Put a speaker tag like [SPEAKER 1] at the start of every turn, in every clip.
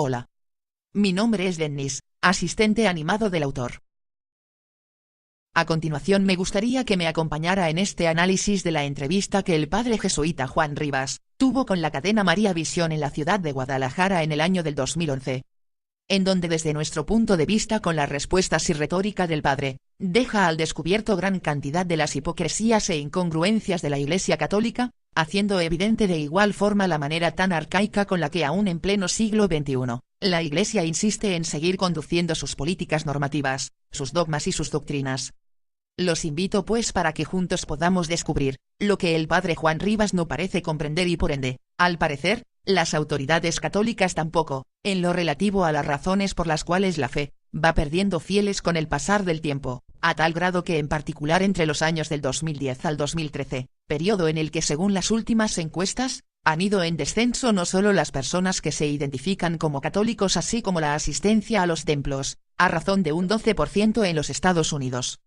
[SPEAKER 1] Hola. Mi nombre es Dennis, asistente animado del autor. A continuación me gustaría que me acompañara en este análisis de la entrevista que el padre jesuita Juan Rivas tuvo con la cadena María Visión en la ciudad de Guadalajara en el año del 2011. En donde desde nuestro punto de vista con las respuestas y retórica del padre, deja al descubierto gran cantidad de las hipocresías e incongruencias de la Iglesia Católica, haciendo evidente de igual forma la manera tan arcaica con la que aún en pleno siglo XXI, la Iglesia insiste en seguir conduciendo sus políticas normativas, sus dogmas y sus doctrinas. Los invito pues para que juntos podamos descubrir, lo que el padre Juan Rivas no parece comprender y por ende, al parecer, las autoridades católicas tampoco, en lo relativo a las razones por las cuales la fe va perdiendo fieles con el pasar del tiempo, a tal grado que en particular entre los años del 2010 al 2013, periodo en el que según las últimas encuestas, han ido en descenso no solo las personas que se identifican como católicos así como la asistencia a los templos, a razón de un 12% en los Estados Unidos.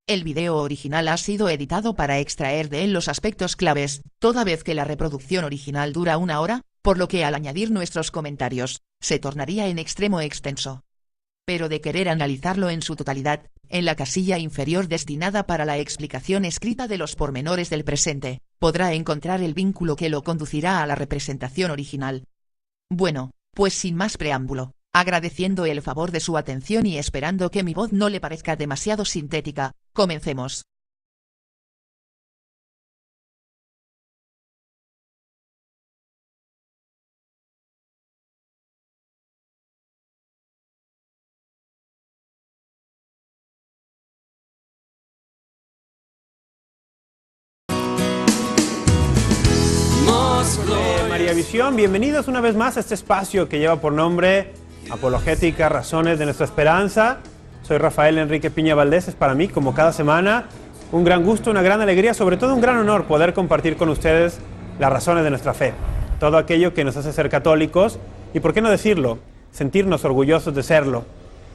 [SPEAKER 1] El video original ha sido editado para extraer de él los aspectos claves, toda vez que la reproducción original dura 1 hora, por lo que al añadir nuestros comentarios, se tornaría en extremo extenso. Pero de querer analizarlo en su totalidad, en la casilla inferior destinada para la explicación escrita de los pormenores del presente, podrá encontrar el vínculo que lo conducirá a la representación original. Bueno, pues sin más preámbulo, agradeciendo el favor de su atención y esperando que mi voz no le parezca demasiado sintética, comencemos.
[SPEAKER 2] María Visión, bienvenidos una vez más a este espacio que lleva por nombre Apologética, Razones de Nuestra Esperanza. Soy Rafael Enrique Piña Valdés. Es para mí, como cada semana, un gran gusto, una gran alegría, sobre todo un gran honor poder compartir con ustedes las razones de nuestra fe, todo aquello que nos hace ser católicos y, por qué no decirlo, sentirnos orgullosos de serlo.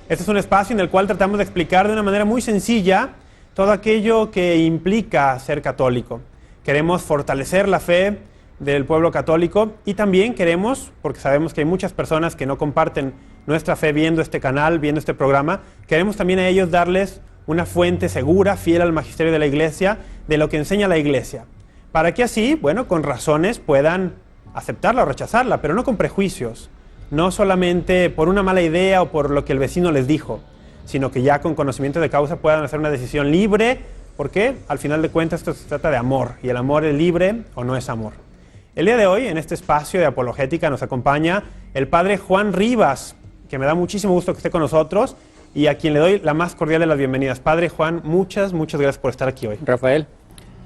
[SPEAKER 2] Este es un espacio en el cual tratamos de explicar de una manera muy sencilla todo aquello que implica ser católico. Queremos fortalecer la fe del pueblo católico y también queremos, porque sabemos que hay muchas personas que no comparten nuestra fe viendo este canal, viendo este programa, queremos también a ellos darles una fuente segura, fiel al magisterio de la Iglesia, de lo que enseña la Iglesia, para que así, bueno, con razones puedan aceptarla o rechazarla, pero no con prejuicios, no solamente por una mala idea o por lo que el vecino les dijo, sino que ya con conocimiento de causa puedan hacer una decisión libre, porque al final de cuentas esto se trata de amor, y el amor es libre o no es amor. El día de hoy, en este espacio de apologética, nos acompaña el padre Juan Rivas, que me da muchísimo gusto que esté con nosotros y a quien le doy la más cordial de las bienvenidas. Padre Juan, muchas gracias por estar aquí hoy.
[SPEAKER 3] Rafael,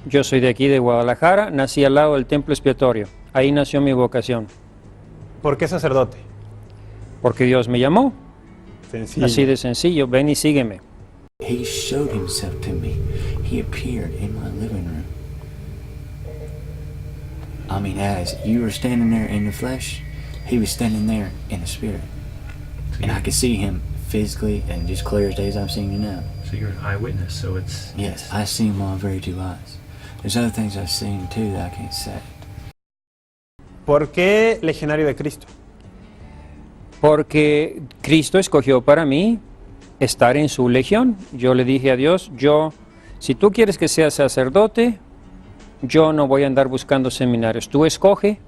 [SPEAKER 3] yo soy de aquí de Guadalajara, nací al lado del templo expiatorio, ahí nació mi vocación.
[SPEAKER 2] ¿Por qué sacerdote?
[SPEAKER 3] Porque Dios me llamó.
[SPEAKER 2] Sencillo.
[SPEAKER 3] Así de sencillo, ven y sígueme.
[SPEAKER 4] He showed himself to me. He appeared in my living room. I mean, as you were standing there in the flesh, he was standing there in the spirit. And I could see him physically and just clear as day as I'm seeing you now.
[SPEAKER 5] So you're an eyewitness, so it's...
[SPEAKER 4] Yes, I see him with my very two eyes. There's other things I've seen too that I can't say.
[SPEAKER 2] ¿Por qué legionario de Cristo?
[SPEAKER 3] Porque Cristo escogió para mí estar en su legión. Yo le dije a Dios, si tú quieres que sea sacerdote, yo no voy a andar buscando seminarios. Tú escoge,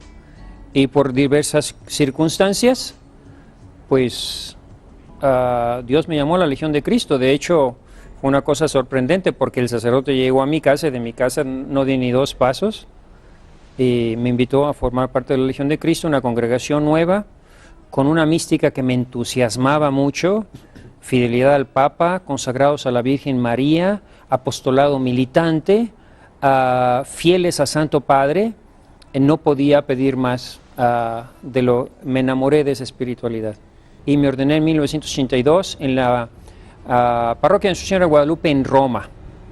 [SPEAKER 3] y por diversas circunstancias, pues Dios me llamó a la Legión de Cristo. De hecho, fue una cosa sorprendente porque el sacerdote llegó a mi casa y de mi casa no di ni 2 pasos y me invitó a formar parte de la Legión de Cristo, una congregación nueva, con una mística que me entusiasmaba mucho, fidelidad al Papa, consagrados a la Virgen María, apostolado militante, fieles a Santo Padre. No podía pedir más me enamoré de esa espiritualidad. Y me ordené en 1982 en la parroquia de Nuestra Señora de Guadalupe en Roma.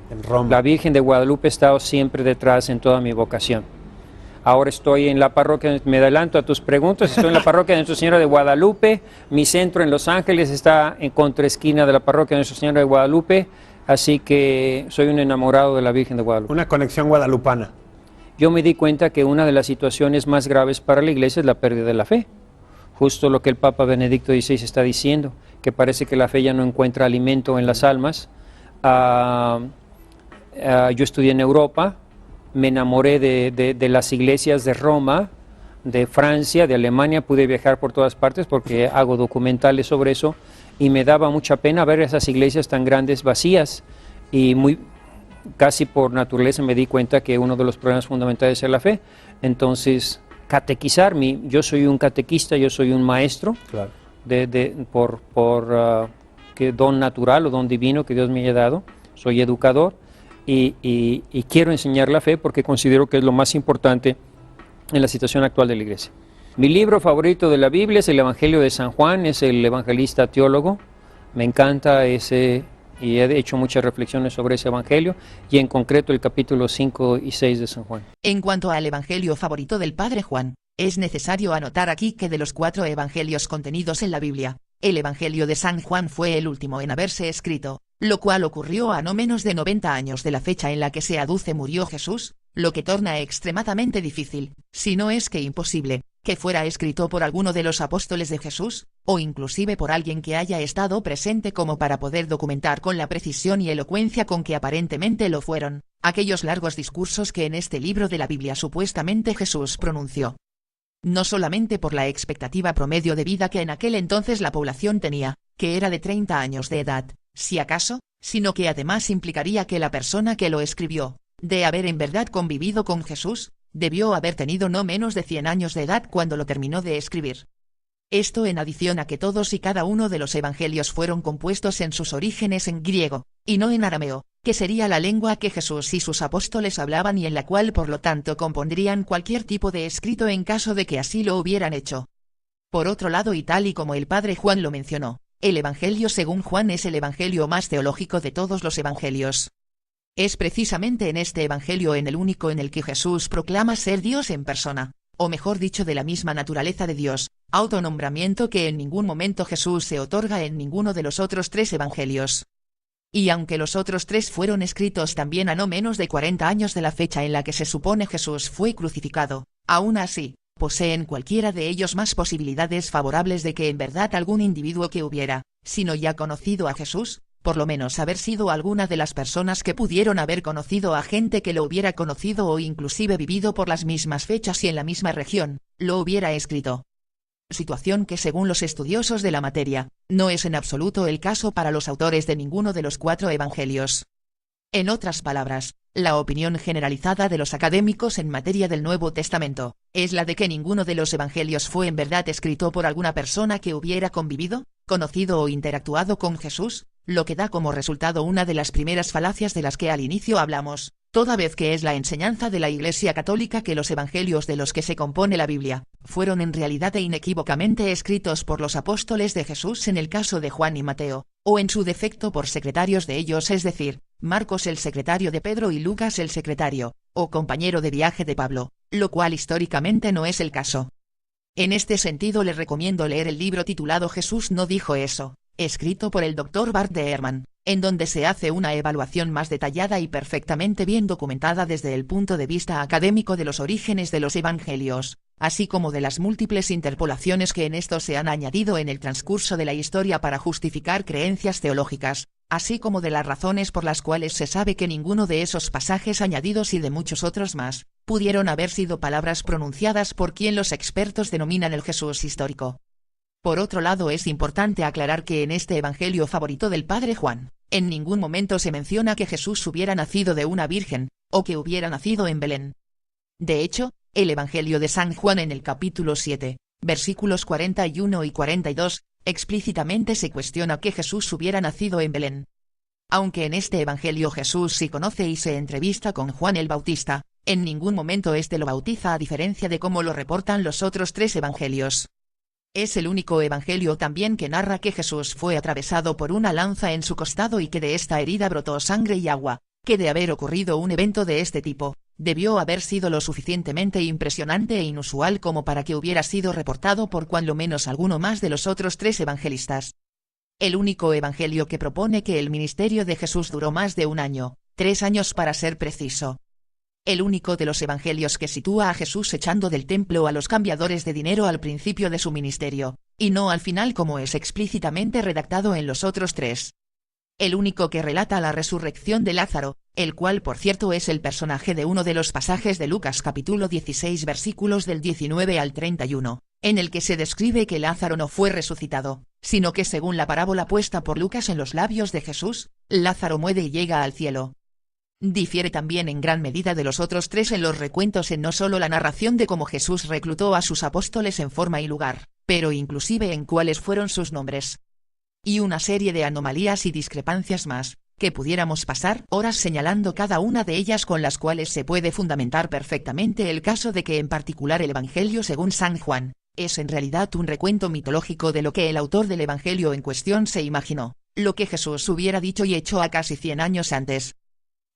[SPEAKER 2] En Roma.
[SPEAKER 3] La Virgen de Guadalupe ha estado siempre detrás en toda mi vocación. Ahora estoy en la parroquia, me adelanto a tus preguntas, estoy en la parroquia de Nuestra Señora de Guadalupe. Mi centro en Los Ángeles está en contraesquina de la parroquia de Nuestra Señora de Guadalupe, así que soy un enamorado de la Virgen de Guadalupe.
[SPEAKER 2] Una conexión guadalupana.
[SPEAKER 3] Yo me di cuenta que una de las situaciones más graves para la Iglesia es la pérdida de la fe. justo lo que el Papa Benedicto XVI está diciendo, que parece que la fe ya no encuentra alimento en las almas. Yo estudié en Europa, me enamoré de las iglesias de Roma, de Francia, de Alemania, pude viajar por todas partes porque hago documentales sobre eso y me daba mucha pena ver esas iglesias tan grandes vacías y casi por naturaleza me di cuenta que uno de los problemas fundamentales es la fe. Entonces, catequizarme, yo soy un catequista, yo soy un maestro,
[SPEAKER 2] Claro.
[SPEAKER 3] por que don natural o don divino que Dios me haya dado, soy educador y quiero enseñar la fe porque considero que es lo más importante en la situación actual de la Iglesia. Mi libro favorito de la Biblia es el Evangelio de San Juan, es el evangelista teólogo, me encanta ese y he hecho muchas reflexiones sobre ese evangelio y en concreto el capítulo 5 y 6 de San Juan.
[SPEAKER 1] En cuanto al evangelio favorito del Padre Juan, es necesario anotar aquí que de los 4 evangelios contenidos en la Biblia, el evangelio de San Juan fue el último en haberse escrito, lo cual ocurrió a no menos de 90 años de la fecha en la que se aduce murió Jesús, lo que torna extremadamente difícil, si no es que imposible, que fuera escrito por alguno de los apóstoles de Jesús, o inclusive por alguien que haya estado presente como para poder documentar con la precisión y elocuencia con que aparentemente lo fueron, aquellos largos discursos que en este libro de la Biblia supuestamente Jesús pronunció. No solamente por la expectativa promedio de vida que en aquel entonces la población tenía, que era de 30 años de edad, si acaso, sino que además implicaría que la persona que lo escribió, de haber en verdad convivido con Jesús, debió haber tenido no menos de 100 años de edad cuando lo terminó de escribir. Esto en adición a que todos y cada uno de los evangelios fueron compuestos en sus orígenes en griego, y no en arameo, que sería la lengua que Jesús y sus apóstoles hablaban y en la cual por lo tanto compondrían cualquier tipo de escrito en caso de que así lo hubieran hecho. Por otro lado y tal y como el Padre Juan lo mencionó, el Evangelio según Juan es el evangelio más teológico de todos los evangelios. Es precisamente en este evangelio en el único en el que Jesús proclama ser Dios en persona, o mejor dicho de la misma naturaleza de Dios, autonombramiento que en ningún momento Jesús se otorga en ninguno de los otros 3 evangelios. Y aunque los otros 3 fueron escritos también a no menos de 40 años de la fecha en la que se supone Jesús fue crucificado, aún así, poseen cualquiera de ellos más posibilidades favorables de que en verdad algún individuo que hubiera, si no ya conocido a Jesús, por lo menos haber sido alguna de las personas que pudieron haber conocido a gente que lo hubiera conocido o inclusive vivido por las mismas fechas y en la misma región, lo hubiera escrito. Situación que según los estudiosos de la materia, no es en absoluto el caso para los autores de ninguno de los 4 evangelios. En otras palabras, la opinión generalizada de los académicos en materia del Nuevo Testamento, es la de que ninguno de los evangelios fue en verdad escrito por alguna persona que hubiera convivido, conocido o interactuado con Jesús, lo que da como resultado una de las primeras falacias de las que al inicio hablamos, toda vez que es la enseñanza de la Iglesia Católica que los evangelios de los que se compone la Biblia, fueron en realidad e inequívocamente escritos por los apóstoles de Jesús en el caso de Juan y Mateo, o en su defecto por secretarios de ellos, es decir, Marcos el secretario de Pedro y Lucas el secretario, o compañero de viaje de Pablo, lo cual históricamente no es el caso. En este sentido le recomiendo leer el libro titulado Jesús no dijo eso, escrito por el Dr. Bart Ehrman, en donde se hace una evaluación más detallada y perfectamente bien documentada desde el punto de vista académico de los orígenes de los evangelios, así como de las múltiples interpolaciones que en estos se han añadido en el transcurso de la historia para justificar creencias teológicas, así como de las razones por las cuales se sabe que ninguno de esos pasajes añadidos y de muchos otros más, pudieron haber sido palabras pronunciadas por quien los expertos denominan el Jesús histórico. Por otro lado es importante aclarar que en este evangelio favorito del Padre Juan, en ningún momento se menciona que Jesús hubiera nacido de una virgen, o que hubiera nacido en Belén. De hecho, el evangelio de San Juan en el capítulo 7, versículos 41 y 42, explícitamente se cuestiona que Jesús hubiera nacido en Belén. Aunque en este evangelio Jesús sí conoce y se entrevista con Juan el Bautista, en ningún momento éste lo bautiza a diferencia de cómo lo reportan los otros 3 evangelios. Es el único evangelio también que narra que Jesús fue atravesado por una lanza en su costado y que de esta herida brotó sangre y agua, que de haber ocurrido un evento de este tipo, debió haber sido lo suficientemente impresionante e inusual como para que hubiera sido reportado por cuando menos alguno más de los otros 3 evangelistas. El único evangelio que propone que el ministerio de Jesús duró más de un año, 3 años para ser preciso. el único de los evangelios que sitúa a Jesús echando del templo a los cambiadores de dinero al principio de su ministerio, y no al final como es explícitamente redactado en los otros tres. El único que relata la resurrección de Lázaro, el cual por cierto es el personaje de uno de los pasajes de Lucas capítulo 16 versículos del 19 al 31, en el que se describe que Lázaro no fue resucitado, sino que según la parábola puesta por Lucas en los labios de Jesús, Lázaro muere y llega al cielo. Difiere también en gran medida de los otros tres en los recuentos en no solo la narración de cómo Jesús reclutó a sus apóstoles en forma y lugar, pero inclusive en cuáles fueron sus nombres. Y una serie de anomalías y discrepancias más, que pudiéramos pasar horas señalando cada una de ellas, con las cuales se puede fundamentar perfectamente el caso de que en particular el Evangelio según San Juan, es en realidad un recuento mitológico de lo que el autor del Evangelio en cuestión se imaginó, lo que Jesús hubiera dicho y hecho a casi 100 años antes.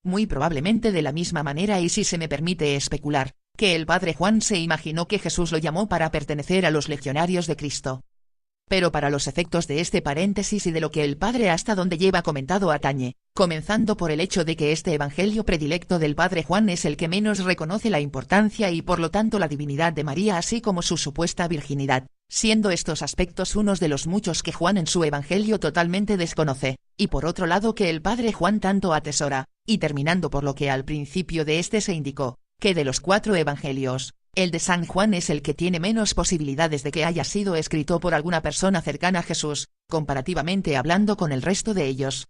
[SPEAKER 1] Muy probablemente de la misma manera, y si se me permite especular, que el padre Juan se imaginó que Jesús lo llamó para pertenecer a los legionarios de Cristo. Pero para los efectos de este paréntesis y de lo que el padre hasta donde lleva comentado atañe, comenzando por el hecho de que este evangelio predilecto del padre Juan es el que menos reconoce la importancia y por lo tanto la divinidad de María así como su supuesta virginidad, siendo estos aspectos unos de los muchos que Juan en su evangelio totalmente desconoce, y por otro lado que el padre Juan tanto atesora, y terminando por lo que al principio de este se indicó, que de los 4 evangelios, el de San Juan es el que tiene menos posibilidades de que haya sido escrito por alguna persona cercana a Jesús, comparativamente hablando con el resto de ellos.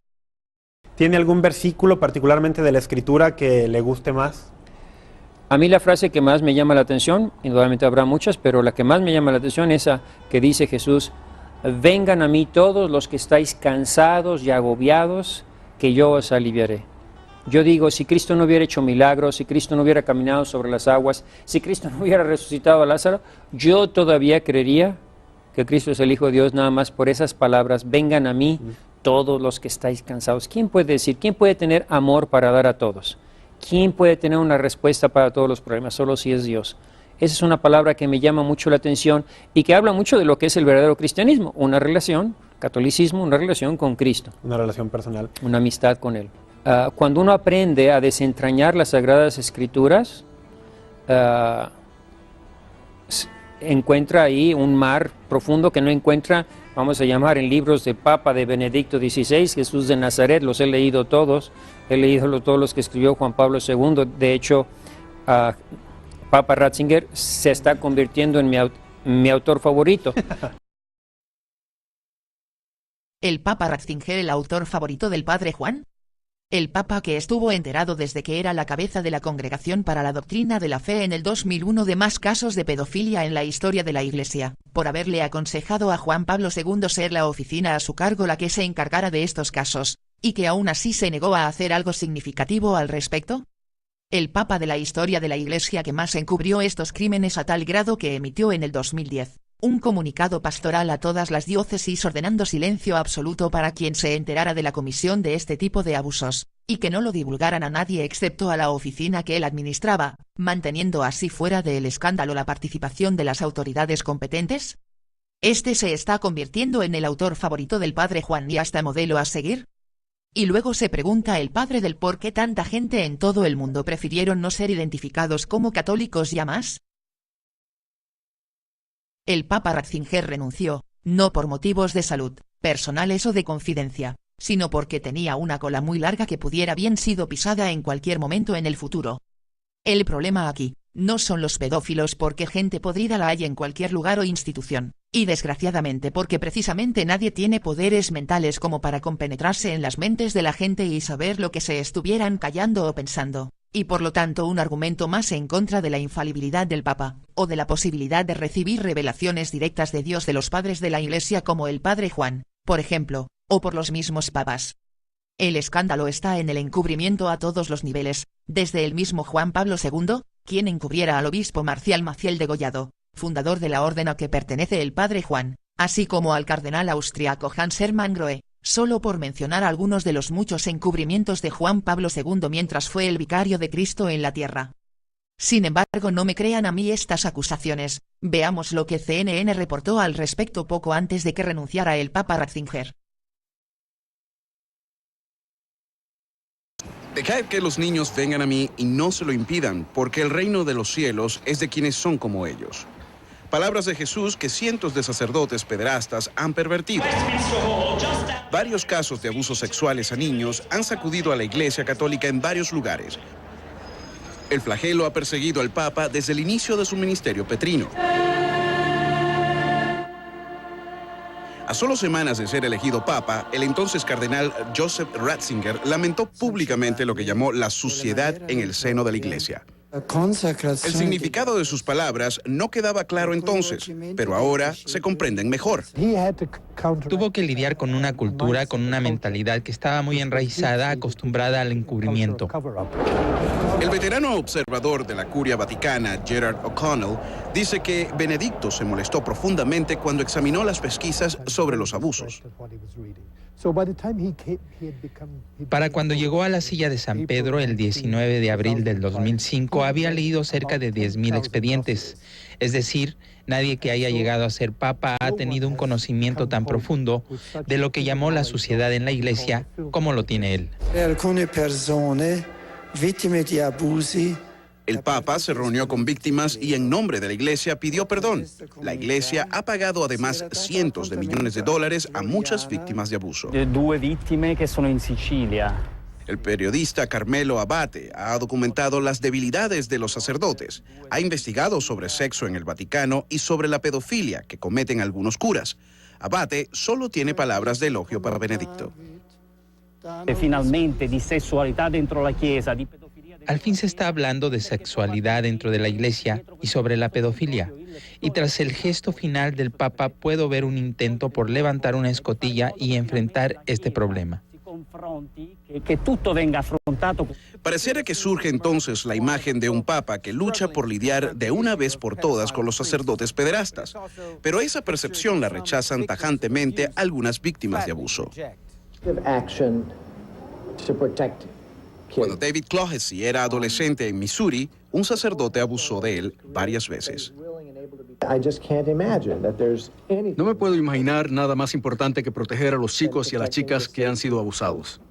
[SPEAKER 2] ¿Tiene algún versículo particularmente de la Escritura que le guste más?
[SPEAKER 3] A mí la frase que más me llama la atención, indudablemente habrá muchas, pero la que más me llama la atención es esa que dice Jesús: vengan a mí todos los que estáis cansados y agobiados, que yo os aliviaré. Yo digo, si Cristo no hubiera hecho milagros, si Cristo no hubiera caminado sobre las aguas, si Cristo no hubiera resucitado a Lázaro, yo todavía creería que Cristo es el Hijo de Dios nada más por esas palabras: vengan a mí todos los que estáis cansados. ¿Quién puede decir, quién puede tener amor para dar a todos? ¿Quién puede tener una respuesta para todos los problemas? Solo si es Dios. Esa es una palabra que me llama mucho la atención y que habla mucho de lo que es el verdadero cristianismo, una relación, catolicismo, una relación con Cristo. Una
[SPEAKER 2] relación personal.
[SPEAKER 3] Una amistad con Él. Cuando uno aprende a desentrañar las Sagradas Escrituras, encuentra ahí un mar profundo que no encuentra, vamos a llamar, en libros del Papa de Benedicto XVI, Jesús de Nazaret. Los he leído todos, he leído todos los que escribió Juan Pablo II. De hecho, Papa Ratzinger se está convirtiendo en mi autor favorito.
[SPEAKER 1] ¿El Papa Ratzinger el autor favorito del padre Juan? El Papa que estuvo enterado desde que era la cabeza de la Congregación para la Doctrina de la Fe en el 2001 de más casos de pedofilia en la historia de la Iglesia, por haberle aconsejado a Juan Pablo II ser la oficina a su cargo la que se encargara de estos casos, y que aún así se negó a hacer algo significativo al respecto. El Papa de la historia de la Iglesia que más encubrió estos crímenes a tal grado que emitió en el 2010 un comunicado pastoral a todas las diócesis ordenando silencio absoluto para quien se enterara de la comisión de este tipo de abusos, y que no lo divulgaran a nadie excepto a la oficina que él administraba, manteniendo así fuera del escándalo la participación de las autoridades competentes. Este se está convirtiendo en el autor favorito del padre Juan y hasta modelo a seguir. Y luego se pregunta el padre del por qué tanta gente en todo el mundo prefirieron no ser identificados como católicos ya más. El Papa Ratzinger renunció, no por motivos de salud, personales o de confidencia, sino porque tenía una cola muy larga que pudiera bien sido pisada en cualquier momento en el futuro. El problema aquí, no son los pedófilos porque gente podrida la hay en cualquier lugar o institución, y desgraciadamente porque precisamente nadie tiene poderes mentales como para compenetrarse en las mentes de la gente y saber lo que se estuvieran callando o pensando. Y por lo tanto un argumento más en contra de la infalibilidad del Papa, o de la posibilidad de recibir revelaciones directas de Dios de los padres de la Iglesia como el padre Juan, por ejemplo, o por los mismos papas. El escándalo está en el encubrimiento a todos los niveles, desde el mismo Juan Pablo II, quien encubriera al obispo Marcial Maciel degollado, fundador de la orden a que pertenece el padre Juan, así como al cardenal austriaco Hans Hermann Grohe, solo por mencionar algunos de los muchos encubrimientos de Juan Pablo II mientras fue el vicario de Cristo en la tierra. Sin embargo, no me crean a mí estas acusaciones. Veamos lo que CNN reportó al respecto poco antes de que renunciara el Papa Ratzinger.
[SPEAKER 6] Dejad que los niños vengan a mí y no se lo impidan, porque el reino de los cielos es de quienes son como ellos. Palabras de Jesús que cientos de sacerdotes pederastas han pervertido. Varios casos de abusos sexuales a niños han sacudido a la Iglesia Católica en varios lugares. El flagelo ha perseguido al Papa desde el inicio de su ministerio petrino. A solo semanas de ser elegido Papa, el entonces cardenal Joseph Ratzinger lamentó públicamente lo que llamó la suciedad en el seno de la Iglesia. El significado de sus palabras no quedaba claro entonces, pero ahora se comprenden mejor.
[SPEAKER 7] Tuvo que lidiar con una cultura, con una mentalidad que estaba muy enraizada, acostumbrada al encubrimiento.
[SPEAKER 6] El veterano observador de la Curia Vaticana, Gerard O'Connell, dice que Benedicto se molestó profundamente cuando examinó las pesquisas sobre los abusos.
[SPEAKER 7] Para cuando llegó a la silla de San Pedro el 19 de abril del 2005, había leído cerca de 10,000 expedientes. Es decir, nadie que haya llegado a ser papa ha tenido un conocimiento tan profundo de lo que llamó la suciedad en la Iglesia como lo tiene él.
[SPEAKER 6] El Papa se reunió con víctimas y en nombre de la Iglesia pidió perdón. La Iglesia ha pagado además cientos de millones de dólares a muchas víctimas de abuso.
[SPEAKER 8] Due vittime che sono in Sicilia.
[SPEAKER 6] El periodista Carmelo Abate ha documentado las debilidades de los sacerdotes, ha investigado sobre sexo en el Vaticano y sobre la pedofilia que cometen algunos curas. Abate solo tiene palabras de elogio para Benedicto.
[SPEAKER 8] Finalmente di sessualità dentro la Chiesa, di pedofilia.
[SPEAKER 7] Al fin se está hablando de sexualidad dentro de la Iglesia y sobre la pedofilia. Y tras el gesto final del Papa puedo ver un intento por levantar una escotilla y enfrentar este problema.
[SPEAKER 8] Que tutto venga affrontato.
[SPEAKER 6] Pareciera que surge entonces la imagen de un papa que lucha por lidiar de una vez por todas con los sacerdotes pederastas. Pero esa percepción la rechazan tajantemente algunas víctimas de abuso. Cuando David Clohessy era adolescente en Missouri, un sacerdote abusó de él varias veces.
[SPEAKER 9] No me puedo imaginar nada más importante que proteger a los chicos y a las chicas que han sido abusados.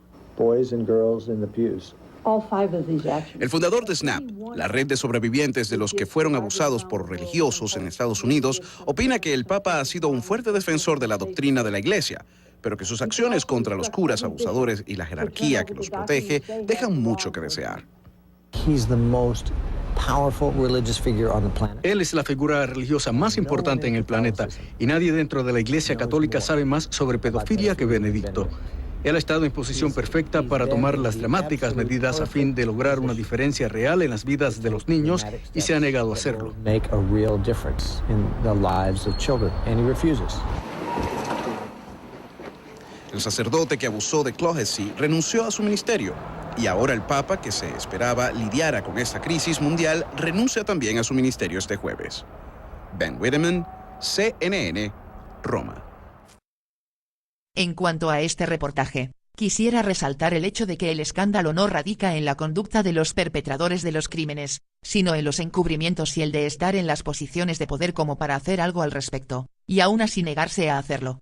[SPEAKER 6] El fundador de SNAP, la red de sobrevivientes de los que fueron abusados por religiosos en Estados Unidos, opina que el Papa ha sido un fuerte defensor de la doctrina de la Iglesia, pero que sus acciones contra los curas abusadores y la jerarquía que los protege dejan mucho que desear.
[SPEAKER 9] Él es la figura religiosa más importante en el planeta y nadie dentro de la Iglesia Católica sabe más sobre pedofilia que Benedicto. Él ha estado en posición perfecta para tomar las dramáticas medidas a fin de lograr una diferencia real en las vidas de los niños y se ha negado a hacerlo.
[SPEAKER 6] El sacerdote que abusó de Clohessy renunció a su ministerio y ahora el Papa, que se esperaba lidiara con esta crisis mundial, renuncia también a su ministerio este jueves. Ben Wideman, CNN, Roma.
[SPEAKER 1] En cuanto a este reportaje, quisiera resaltar el hecho de que el escándalo no radica en la conducta de los perpetradores de los crímenes, sino en los encubrimientos y el de estar en las posiciones de poder como para hacer algo al respecto, y aún así negarse a hacerlo.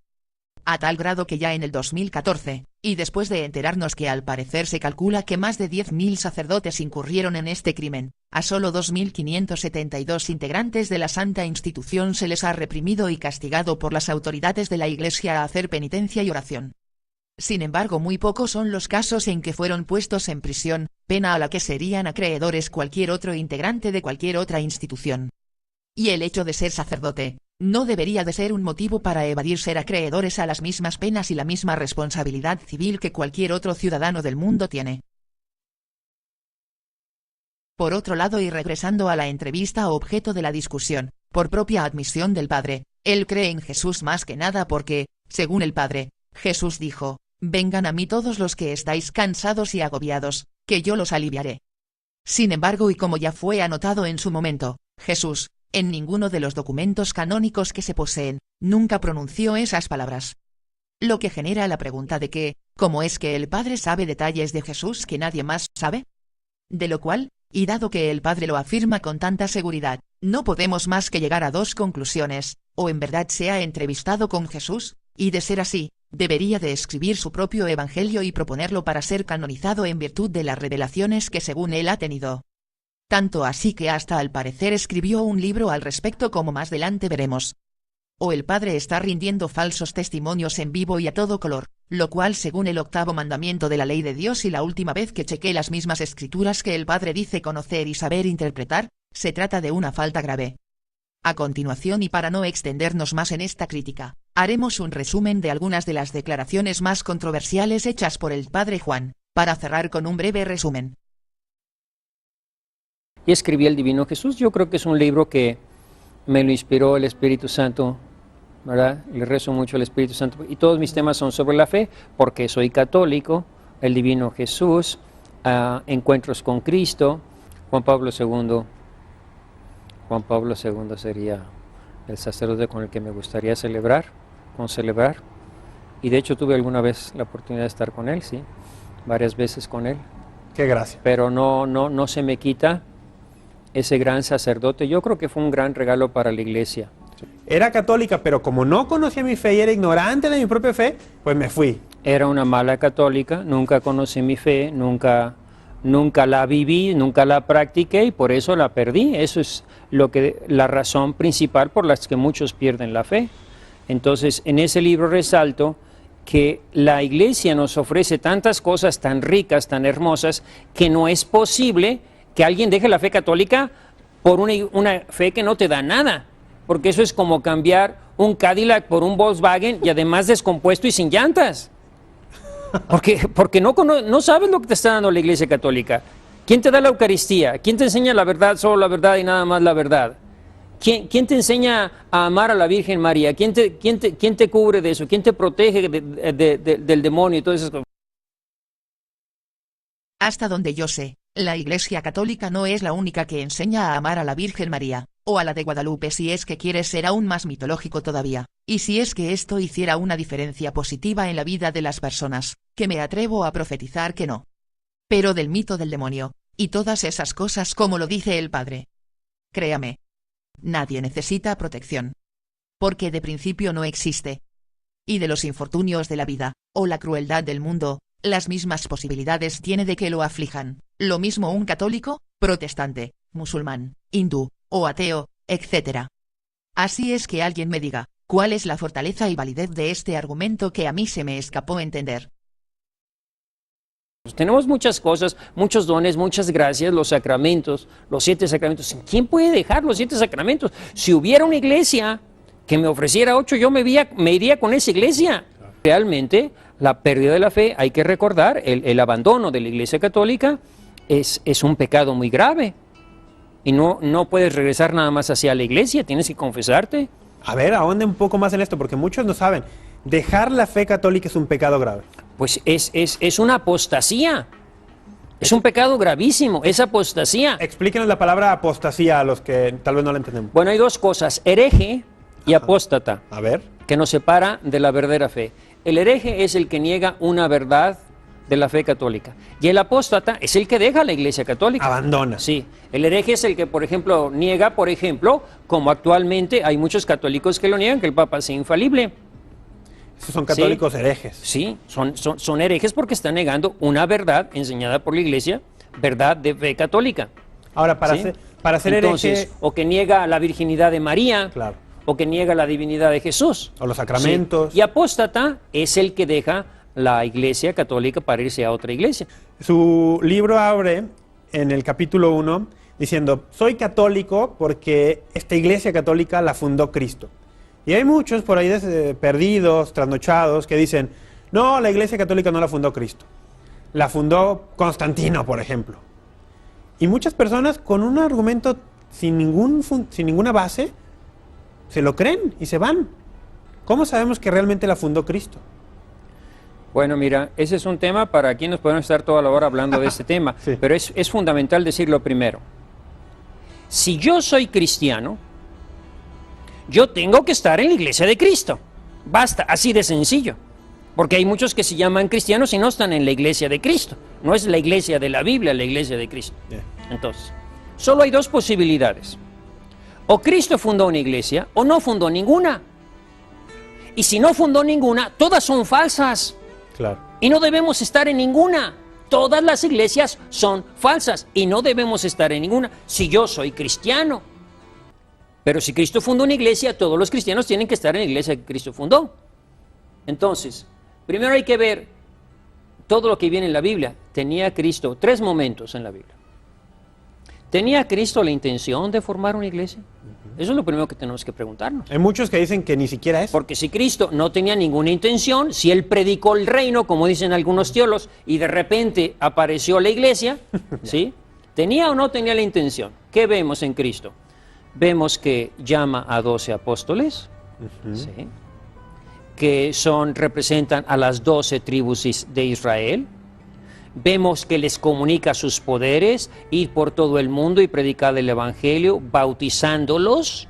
[SPEAKER 1] A tal grado que ya en el 2014, y después de enterarnos que al parecer se calcula que más de 10,000 sacerdotes incurrieron en este crimen, a solo 2.572 integrantes de la santa institución se les ha reprimido y castigado por las autoridades de la Iglesia a hacer penitencia y oración. Sin embargo, muy pocos son los casos en que fueron puestos en prisión, pena a la que serían acreedores cualquier otro integrante de cualquier otra institución. Y el hecho de ser sacerdote no debería de ser un motivo para evadir ser acreedores a las mismas penas y la misma responsabilidad civil que cualquier otro ciudadano del mundo tiene. Por otro lado, y regresando a la entrevista objeto de la discusión, por propia admisión del padre, él cree en Jesús más que nada porque, según el padre, Jesús dijo: «Vengan a mí todos los que estáis cansados y agobiados, que yo los aliviaré». Sin embargo, y como ya fue anotado en su momento, Jesús, en ninguno de los documentos canónicos que se poseen, nunca pronunció esas palabras. Lo que genera la pregunta de que, ¿cómo es que el Padre sabe detalles de Jesús que nadie más sabe? De lo cual, y dado que el Padre lo afirma con tanta seguridad, no podemos más que llegar a dos conclusiones: o en verdad se ha entrevistado con Jesús, y de ser así, Debería de escribir su propio evangelio y proponerlo para ser canonizado en virtud de las revelaciones que según él ha tenido. Tanto así que hasta al parecer escribió un libro al respecto, como más adelante veremos. O el padre está rindiendo falsos testimonios en vivo y a todo color, lo cual según el 8º mandamiento de la ley de Dios y la última vez que chequé las mismas escrituras que el padre dice conocer y saber interpretar, se trata de una falta grave. A continuación, y para no extendernos más en esta crítica, haremos un resumen de algunas de las declaraciones más controversiales hechas por el padre Juan, para cerrar con un breve resumen.
[SPEAKER 3] Y escribí El Divino Jesús. Yo creo que es un libro que me lo inspiró el Espíritu Santo, ¿verdad? Le rezo mucho al Espíritu Santo. Y todos mis temas son sobre la fe, porque soy católico, El Divino Jesús, Encuentros con Cristo, Juan Pablo II. Juan Pablo II sería el sacerdote con el que me gustaría celebrar. Y de hecho tuve alguna vez la oportunidad de estar con él, sí, varias veces con él.
[SPEAKER 2] Qué gracia.
[SPEAKER 3] Pero no se me quita ese gran sacerdote. Yo creo que fue un gran regalo para la iglesia.
[SPEAKER 2] Era católica, pero como no conocía mi fe y era ignorante de mi propia fe, pues me fui.
[SPEAKER 3] Era una mala católica, nunca conocí mi fe, nunca la viví, nunca la practiqué y por eso la perdí. Eso es la razón principal por la que muchos pierden la fe. Entonces, en ese libro resalto que la iglesia nos ofrece tantas cosas tan ricas, tan hermosas, que no es posible que alguien deje la fe católica por una fe que no te da nada. Porque eso es como cambiar un Cadillac por un Volkswagen y además descompuesto y sin llantas. Porque no sabes lo que te está dando la Iglesia Católica. ¿Quién te da la Eucaristía? ¿Quién te enseña la verdad, solo la verdad y nada más la verdad? ¿Quién te enseña a amar a la Virgen María? ¿Quién te cubre de eso? ¿Quién te protege del demonio y todas esas cosas?
[SPEAKER 1] Hasta donde yo sé, la Iglesia Católica no es la única que enseña a amar a la Virgen María, o a la de Guadalupe si es que quieres ser aún más mitológico todavía, y si es que esto hiciera una diferencia positiva en la vida de las personas, que me atrevo a profetizar que no. Pero del mito del demonio, y todas esas cosas como lo dice el padre. Créame. Nadie necesita protección. Porque de principio no existe. Y de los infortunios de la vida, o la crueldad del mundo, las mismas posibilidades tiene de que lo aflijan, lo mismo un católico, protestante, musulmán, hindú, o ateo, etc. Así es que alguien me diga, ¿cuál es la fortaleza y validez de este argumento que a mí se me escapó entender?
[SPEAKER 3] Tenemos muchas cosas, muchos dones, muchas gracias, los sacramentos, los 7 sacramentos. ¿Quién puede dejar los 7 sacramentos? Si hubiera una iglesia que me ofreciera 8, yo me iría con esa iglesia. Realmente, la pérdida de la fe, hay que recordar, el abandono de la Iglesia Católica es un pecado muy grave. Y no puedes regresar nada más hacia la iglesia, tienes que confesarte.
[SPEAKER 2] A ver, ahonde un poco más en esto, porque muchos no saben. Dejar la fe católica es un pecado grave.
[SPEAKER 3] Pues es una apostasía. Es un pecado gravísimo, es apostasía.
[SPEAKER 2] Explíquenos la palabra apostasía a los que tal vez no la entendemos.
[SPEAKER 3] Bueno, hay dos cosas, hereje y apóstata.
[SPEAKER 2] A ver.
[SPEAKER 3] Que nos separa de la verdadera fe. El hereje es el que niega una verdad de la fe católica. Y el apóstata es el que deja la Iglesia Católica.
[SPEAKER 2] Abandona.
[SPEAKER 3] Sí. El hereje es el que, por ejemplo, niega, como actualmente hay muchos católicos que lo niegan, que el Papa sea infalible.
[SPEAKER 2] Esos son católicos herejes.
[SPEAKER 3] Sí, son herejes porque están negando una verdad enseñada por la Iglesia, verdad de fe católica.
[SPEAKER 2] Ahora, para ser
[SPEAKER 3] Entonces,
[SPEAKER 2] hereje...
[SPEAKER 3] o que niega la virginidad de María,
[SPEAKER 2] claro,
[SPEAKER 3] o que niega la divinidad de Jesús.
[SPEAKER 2] O los sacramentos.
[SPEAKER 3] Sí. Y apóstata es el que deja la Iglesia Católica para irse a otra iglesia.
[SPEAKER 2] Su libro abre en el capítulo 1 diciendo, soy católico porque esta Iglesia Católica la fundó Cristo. Y hay muchos por ahí perdidos, trasnochados, que dicen, no, la Iglesia Católica no la fundó Cristo. La fundó Constantino, por ejemplo. Y muchas personas con un argumento sin ninguna base, se lo creen y se van. ¿Cómo sabemos que realmente la fundó Cristo?
[SPEAKER 3] Bueno, mira, ese es un tema para aquí nos podemos estar toda la hora hablando de este tema, sí. Pero es fundamental decirlo primero. Si yo soy cristiano, yo tengo que estar en la iglesia de Cristo. Basta, así de sencillo. Porque hay muchos que se llaman cristianos y no están en la iglesia de Cristo. No es la iglesia de la Biblia, la iglesia de Cristo. Entonces, solo hay dos posibilidades. O Cristo fundó una iglesia o no fundó ninguna. Y si no fundó ninguna, todas son falsas.
[SPEAKER 2] Claro.
[SPEAKER 3] Y no debemos estar en ninguna. Todas las iglesias son falsas y no debemos estar en ninguna. Si yo soy cristiano. Pero si Cristo fundó una iglesia, todos los cristianos tienen que estar en la iglesia que Cristo fundó. Entonces, primero hay que ver todo lo que viene en la Biblia. Tenía Cristo 3 momentos en la Biblia. ¿Tenía Cristo la intención de formar una iglesia? Eso es lo primero que tenemos que preguntarnos.
[SPEAKER 2] Hay muchos que dicen que ni siquiera es.
[SPEAKER 3] Porque si Cristo no tenía ninguna intención, si Él predicó el reino, como dicen algunos teólogos, y de repente apareció la iglesia, ¿sí? ¿Tenía o no tenía la intención? ¿Qué vemos en Cristo? Vemos que llama a 12 apóstoles, ¿sí? Que representan a las 12 tribus de Israel. Vemos que les comunica sus poderes, ir por todo el mundo y predicar el evangelio, bautizándolos.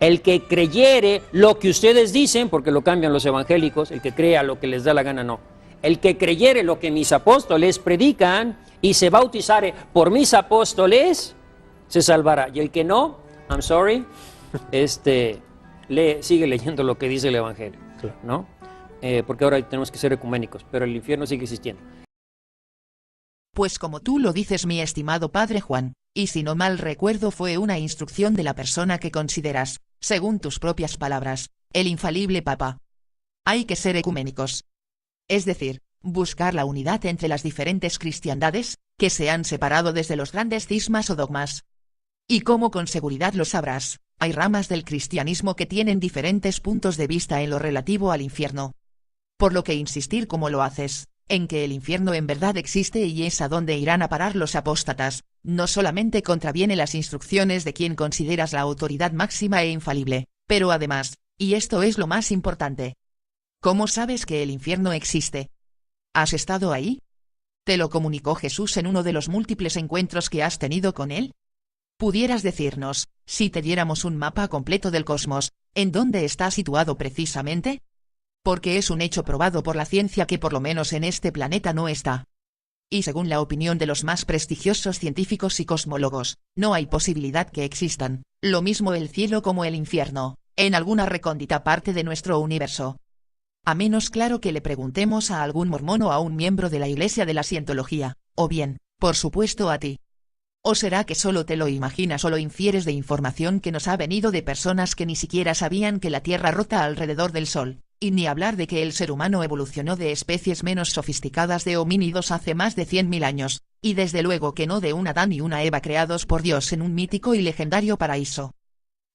[SPEAKER 3] El que creyere lo que ustedes dicen, porque lo cambian los evangélicos, el que crea lo que les da la gana, no. El que creyere lo que mis apóstoles predican y se bautizare por mis apóstoles, se salvará. Y el que no, I'm sorry, sigue leyendo lo que dice el evangelio, ¿no? Porque ahora tenemos que ser ecuménicos, pero el infierno sigue existiendo.
[SPEAKER 1] Pues como tú lo dices, mi estimado padre Juan, y si no mal recuerdo fue una instrucción de la persona que consideras, según tus propias palabras, el infalible Papa. Hay que ser ecuménicos. Es decir, buscar la unidad entre las diferentes cristiandades, que se han separado desde los grandes cismas o dogmas. Y como con seguridad lo sabrás, hay ramas del cristianismo que tienen diferentes puntos de vista en lo relativo al infierno. Por lo que insistir como lo haces, en que el infierno en verdad existe y es a donde irán a parar los apóstatas, no solamente contraviene las instrucciones de quien consideras la autoridad máxima e infalible, pero además, y esto es lo más importante, ¿cómo sabes que el infierno existe? ¿Has estado ahí? ¿Te lo comunicó Jesús en uno de los múltiples encuentros que has tenido con él? ¿Pudieras decirnos, si te diéramos un mapa completo del cosmos, en dónde está situado precisamente? Porque es un hecho probado por la ciencia que por lo menos en este planeta no está. Y según la opinión de los más prestigiosos científicos y cosmólogos, no hay posibilidad que existan, lo mismo el cielo como el infierno, en alguna recóndita parte de nuestro universo. A menos claro que le preguntemos a algún mormón o a un miembro de la Iglesia de la Cientología, o bien, por supuesto a ti. ¿O será que solo te lo imaginas o lo infieres de información que nos ha venido de personas que ni siquiera sabían que la Tierra rota alrededor del Sol? Y ni hablar de que el ser humano evolucionó de especies menos sofisticadas de homínidos hace más de 100.000 años, y desde luego que no de un Adán y una Eva creados por Dios en un mítico y legendario paraíso.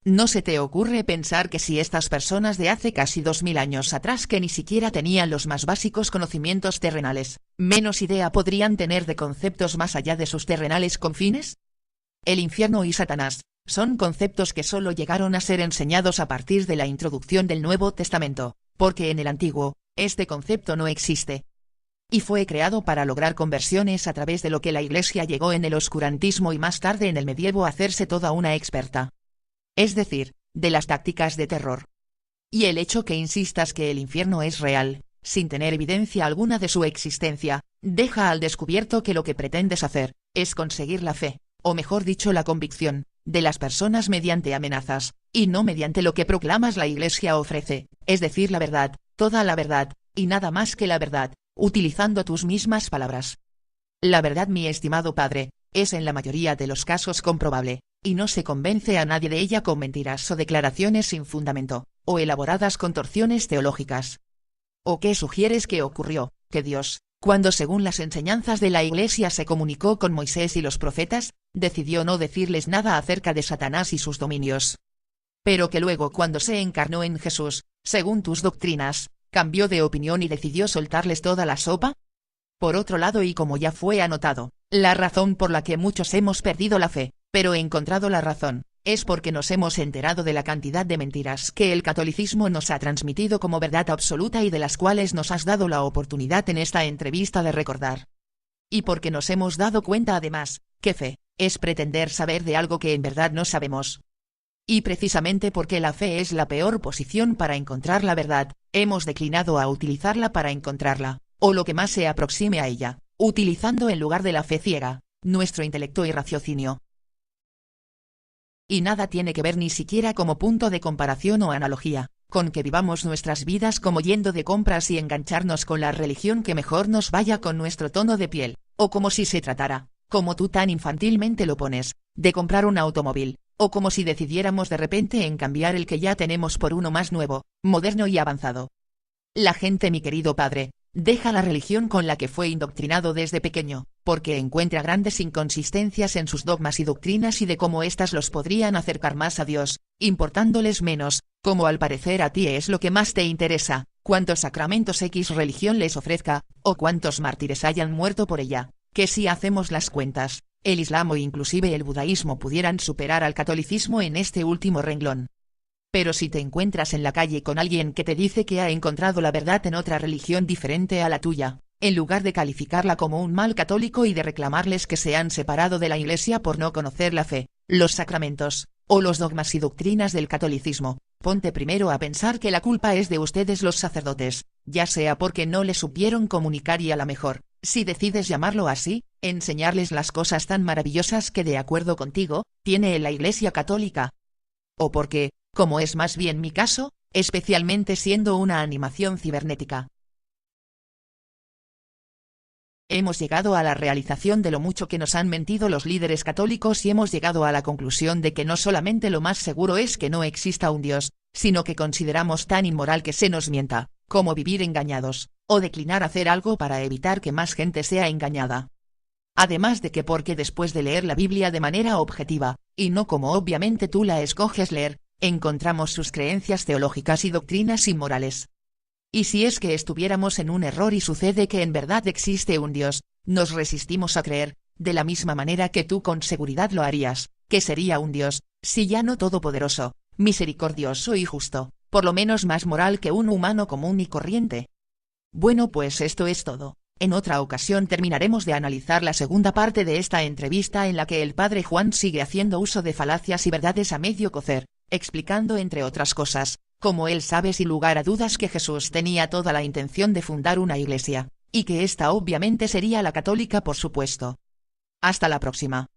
[SPEAKER 1] ¿No se te ocurre pensar que si estas personas de hace casi 2000 años atrás que ni siquiera tenían los más básicos conocimientos terrenales, menos idea podrían tener de conceptos más allá de sus terrenales confines? El infierno y Satanás son conceptos que solo llegaron a ser enseñados a partir de la introducción del Nuevo Testamento, porque en el Antiguo, este concepto no existe. Y fue creado para lograr conversiones a través de lo que la Iglesia llegó en el oscurantismo y más tarde en el medievo a hacerse toda una experta. Es decir, de las tácticas de terror. Y el hecho que insistas que el infierno es real, sin tener evidencia alguna de su existencia, deja al descubierto que lo que pretendes hacer, es conseguir la fe, o mejor dicho la convicción, de las personas mediante amenazas, y no mediante lo que proclamas la Iglesia ofrece, es decir la verdad, toda la verdad, y nada más que la verdad, utilizando tus mismas palabras. La verdad, mi estimado padre, es en la mayoría de los casos comprobable, y no se convence a nadie de ella con mentiras o declaraciones sin fundamento, o elaboradas contorsiones teológicas. ¿O qué sugieres que ocurrió? Que Dios, cuando según las enseñanzas de la Iglesia se comunicó con Moisés y los profetas, decidió no decirles nada acerca de Satanás y sus dominios. Pero que luego cuando se encarnó en Jesús, según tus doctrinas, cambió de opinión y decidió soltarles toda la sopa. Por otro lado, y como ya fue anotado, la razón por la que muchos hemos perdido la fe, pero encontrado la razón, es porque nos hemos enterado de la cantidad de mentiras que el catolicismo nos ha transmitido como verdad absoluta y de las cuales nos has dado la oportunidad en esta entrevista de recordar. Y porque nos hemos dado cuenta además, que fe, es pretender saber de algo que en verdad no sabemos. Y precisamente porque la fe es la peor posición para encontrar la verdad, hemos declinado a utilizarla para encontrarla, o lo que más se aproxime a ella, utilizando en lugar de la fe ciega, nuestro intelecto y raciocinio. Y nada tiene que ver ni siquiera como punto de comparación o analogía, con que vivamos nuestras vidas como yendo de compras y engancharnos con la religión que mejor nos vaya con nuestro tono de piel, o como si se tratara, como tú tan infantilmente lo pones, de comprar un automóvil, o como si decidiéramos de repente en cambiar el que ya tenemos por uno más nuevo, moderno y avanzado. La gente, mi querido padre, deja la religión con la que fue indoctrinado desde pequeño, porque encuentra grandes inconsistencias en sus dogmas y doctrinas y de cómo éstas los podrían acercar más a Dios, importándoles menos, como al parecer a ti es lo que más te interesa, cuántos sacramentos X religión les ofrezca, o cuántos mártires hayan muerto por ella, que si hacemos las cuentas, el Islam o inclusive el budaísmo pudieran superar al catolicismo en este último renglón. Pero si te encuentras en la calle con alguien que te dice que ha encontrado la verdad en otra religión diferente a la tuya, en lugar de calificarla como un mal católico y de reclamarles que se han separado de la Iglesia por no conocer la fe, los sacramentos, o los dogmas y doctrinas del catolicismo, ponte primero a pensar que la culpa es de ustedes los sacerdotes, ya sea porque no les supieron comunicar y a la mejor, si decides llamarlo así, enseñarles las cosas tan maravillosas que de acuerdo contigo, tiene la Iglesia católica. O porque, como es más bien mi caso, especialmente siendo una animación cibernética. Hemos llegado a la realización de lo mucho que nos han mentido los líderes católicos y hemos llegado a la conclusión de que no solamente lo más seguro es que no exista un Dios, sino que consideramos tan inmoral que se nos mienta, como vivir engañados, o declinar hacer algo para evitar que más gente sea engañada. Además de que porque después de leer la Biblia de manera objetiva, y no como obviamente tú la escoges leer, encontramos sus creencias teológicas y doctrinas inmorales. Y si es que estuviéramos en un error y sucede que en verdad existe un Dios, nos resistimos a creer, de la misma manera que tú con seguridad lo harías, que sería un Dios, si ya no todopoderoso, misericordioso y justo, por lo menos más moral que un humano común y corriente. Bueno, pues esto es todo. En otra ocasión terminaremos de analizar la segunda parte de esta entrevista en la que el padre Juan sigue haciendo uso de falacias y verdades a medio cocer, explicando entre otras cosas, como él sabe sin lugar a dudas que Jesús tenía toda la intención de fundar una iglesia, y que esta obviamente sería la católica por supuesto. Hasta la próxima.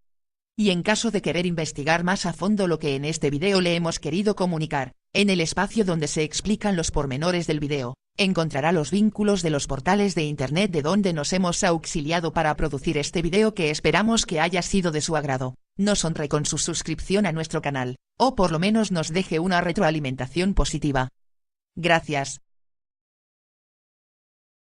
[SPEAKER 1] Y en caso de querer investigar más a fondo lo que en este video le hemos querido comunicar, en el espacio donde se explican los pormenores del video, encontrará los vínculos de los portales de internet de donde nos hemos auxiliado para producir este video que esperamos que haya sido de su agrado, nos honre con su suscripción a nuestro canal, o por lo menos nos deje una retroalimentación positiva. Gracias.